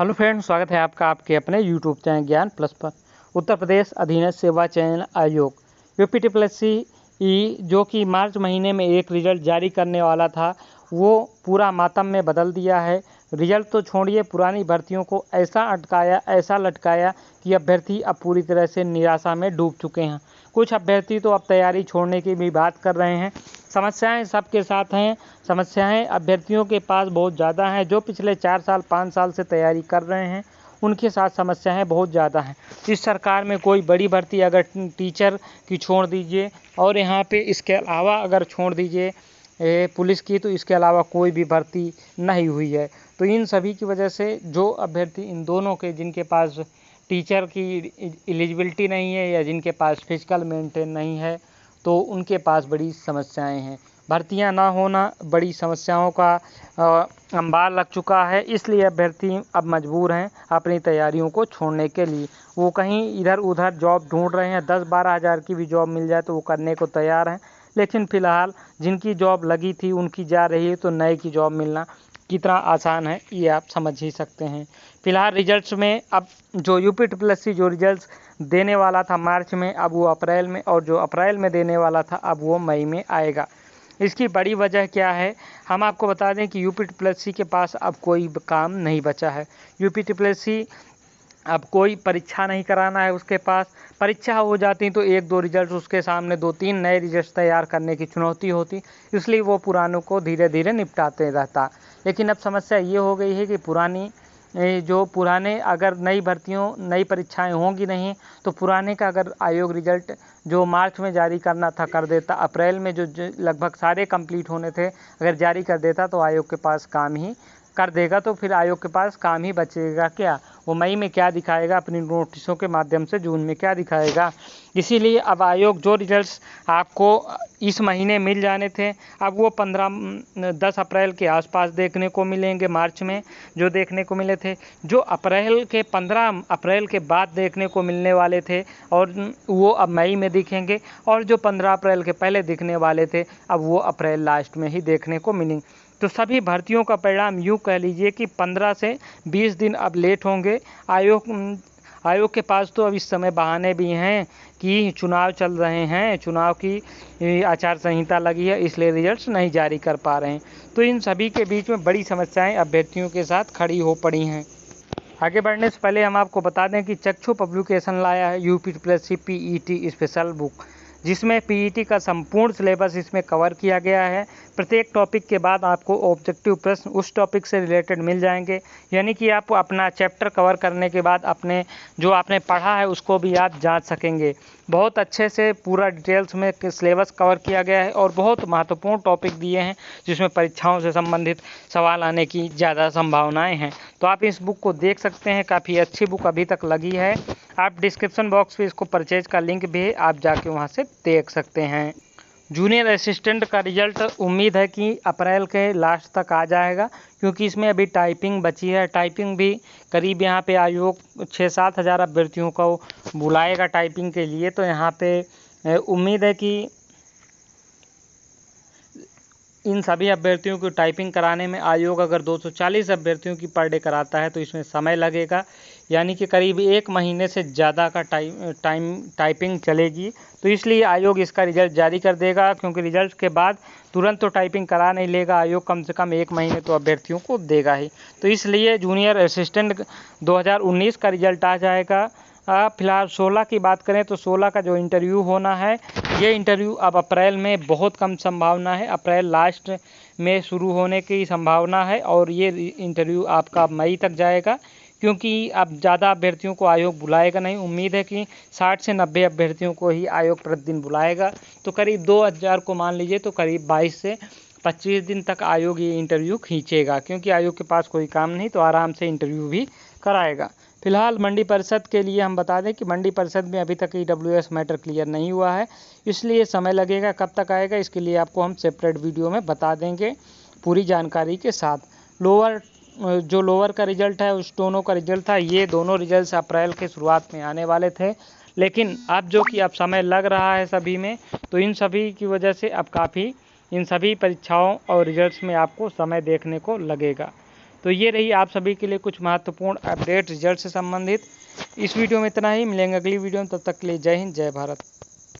Hello friends, स्वागत है आपका आपके अपने यूट्यूब चैनल ज्ञान प्लस पर। उत्तर प्रदेश अधीनस्थ सेवा चयन आयोग यूपीटीपीएससी जो कि मार्च महीने में एक रिजल्ट जारी करने वाला था, वो पूरा मातम में बदल दिया है। रिजल्ट तो छोड़िए, पुरानी भर्तियों को ऐसा अटकाया, ऐसा लटकाया कि अभ्यर्थी अब पूरी तरह से निराशा में डूब चुके हैं। कुछ अभ्यर्थी तो अब तैयारी छोड़ने की भी बात कर रहे हैं। समस्याएं सबके साथ हैं। समस्याएं अभ्यर्थियों के पास बहुत ज़्यादा हैं। जो पिछले 4 साल 5 साल से तैयारी कर रहे हैं, उनके साथ समस्याएं बहुत ज़्यादा हैं। इस सरकार में कोई बड़ी भर्ती अगर टीचर की छोड़ दीजिए, और यहाँ पे इसके अलावा अगर छोड़ दीजिए पुलिस की, तो इसके अलावा कोई भी भर्ती नहीं हुई है। तो इन सभी की वजह से जो अभ्यर्थी इन दोनों के, जिनके पास टीचर की एलिजिबिलिटी नहीं है या जिनके पास फिजिकल मेंटेन नहीं है, तो उनके पास बड़ी समस्याएं हैं। भर्तियां ना होना बड़ी समस्याओं का अंबार लग चुका है। इसलिए अभ्यर्थी अब मजबूर हैं अपनी तैयारियों को छोड़ने के लिए। वो कहीं इधर उधर जॉब ढूंढ रहे हैं। 10-12 हज़ार की भी जॉब मिल जाए तो वो करने को तैयार हैं। लेकिन फ़िलहाल जिनकी जॉब लगी थी उनकी जा रही है, तो नए की जॉब मिलना कितना आसान है ये आप समझ ही सकते हैं। फ़िलहाल रिजल्ट्स में अब जो यूपीटीपीएससी जो रिजल्ट्स देने वाला था मार्च में, अब वो अप्रैल में, और जो अप्रैल में देने वाला था अब वो मई में आएगा। इसकी बड़ी वजह क्या है, हम आपको बता दें कि यूपीटीपीएससी के पास अब कोई काम नहीं बचा है। यूपीटीपीएससी अब कोई परीक्षा नहीं कराना है उसके पास। परीक्षा हो जाती तो 1-2 रिजल्ट उसके सामने 2-3 नए रिजल्ट तैयार करने की चुनौती होती, इसलिए वो पुरानों को धीरे धीरे निपटाते रहता। लेकिन अब समस्या ये हो गई है कि पुराने अगर नई भर्तियों, नई परीक्षाएं होंगी नहीं, तो पुराने का अगर आयोग रिजल्ट जो मार्च में जारी करना था कर देता, अप्रैल में जो लगभग सारे कंप्लीट होने थे अगर जारी कर देता, तो आयोग के पास काम ही कर देगा। तो फिर आयोग के पास काम ही बचेगा क्या? वो मई में क्या दिखाएगा अपनी नोटिसों के माध्यम से, जून में क्या दिखाएगा? इसीलिए अब आयोग जो रिजल्ट्स आपको इस महीने मिल जाने थे, अब वो 10 अप्रैल के आसपास देखने को मिलेंगे। मार्च में जो देखने को मिले थे, जो अप्रैल के 15 अप्रैल के बाद देखने को मिलने वाले थे, और वो अब मई में दिखेंगे। और जो 15 अप्रैल के पहले दिखने वाले थे, अब वो अप्रैल लास्ट में ही देखने को मिलेंगे। तो सभी भर्तियों का परिणाम यूँ कह लीजिए कि 15 से 20 दिन अब लेट होंगे। आयोग के पास तो अब इस समय बहाने भी हैं कि चुनाव चल रहे हैं, चुनाव की आचार संहिता लगी है, इसलिए रिजल्ट्स नहीं जारी कर पा रहे हैं। तो इन सभी के बीच में बड़ी समस्याएं अभ्यर्थियों के साथ खड़ी हो पड़ी हैं। आगे बढ़ने से पहले हम आपको बता दें कि चक्षु पब्लिकेशन लाया है यूपीटीपीएससी पीईटी स्पेशल बुक, जिसमें पीईटी का संपूर्ण सिलेबस इसमें कवर किया गया है। प्रत्येक टॉपिक के बाद आपको ऑब्जेक्टिव प्रश्न उस टॉपिक से रिलेटेड मिल जाएंगे, यानी कि आप अपना चैप्टर कवर करने के बाद जो आपने पढ़ा है उसको भी आप जांच सकेंगे। बहुत अच्छे से पूरा डिटेल्स में सिलेबस कवर किया गया है, और बहुत महत्वपूर्ण टॉपिक दिए हैं जिसमें परीक्षाओं से संबंधित सवाल आने की ज़्यादा संभावनाएं हैं। तो आप इस बुक को देख सकते हैं, काफ़ी अच्छी बुक अभी तक लगी है। आप डिस्क्रिप्शन बॉक्स में इसको परचेज का लिंक भी है, आप जाके वहाँ से देख सकते हैं। जूनियर असिस्टेंट का रिजल्ट उम्मीद है कि अप्रैल के लास्ट तक आ जाएगा, क्योंकि इसमें अभी टाइपिंग बची है। टाइपिंग भी करीब यहाँ पे आयोग 6-7 हज़ार अभ्यर्थियों को बुलाएगा टाइपिंग के लिए। तो यहाँ पे उम्मीद है कि इन सभी अभ्यर्थियों को टाइपिंग कराने में आयोग अगर 240 अभ्यर्थियों की पर डे कराता है तो इसमें समय लगेगा, यानी कि करीब 1 महीने से ज़्यादा का टाइपिंग चलेगी। तो इसलिए आयोग इसका रिजल्ट जारी कर देगा, क्योंकि रिजल्ट के बाद तुरंत तो टाइपिंग करा नहीं लेगा आयोग, कम से कम 1 महीने तो अभ्यर्थियों को देगा ही। तो इसलिए जूनियर असिस्टेंट 2019 का रिजल्ट आ जाएगा। फिलहाल 16 की बात करें तो 16 का जो इंटरव्यू होना है, ये इंटरव्यू अब अप्रैल में बहुत कम संभावना है, अप्रैल लास्ट में शुरू होने की संभावना है, और ये इंटरव्यू आपका मई तक जाएगा, क्योंकि अब ज़्यादा अभ्यर्थियों को आयोग बुलाएगा नहीं। उम्मीद है कि 60 से 90 अभ्यर्थियों को ही आयोग प्रतिदिन बुलाएगा। तो करीब 2000 को मान लीजिए, तो करीब 22 से 25 दिन तक आयोग ये इंटरव्यू खींचेगा, क्योंकि आयोग के पास कोई काम नहीं, तो आराम से इंटरव्यू भी कराएगा। फिलहाल मंडी परिषद के लिए हम बता दें कि मंडी परिषद में अभी तक ईडब्ल्यूएस मैटर क्लियर नहीं हुआ है, इसलिए समय लगेगा। कब तक आएगा इसके लिए आपको हम सेपरेट वीडियो में बता देंगे पूरी जानकारी के साथ। जो लोअर का रिजल्ट है, उस दोनों का रिजल्ट था, ये दोनों रिजल्ट अप्रैल के शुरुआत में आने वाले थे, लेकिन अब जो कि अब समय लग रहा है सभी में, तो इन सभी की वजह से अब काफ़ी इन सभी परीक्षाओं और रिजल्ट्स में आपको समय देखने को लगेगा। तो ये रही आप सभी के लिए कुछ महत्वपूर्ण अपडेट रिजल्ट से संबंधित। इस वीडियो में इतना ही, मिलेंगे अगली वीडियो में, तब तक के लिए जय हिंद जय भारत।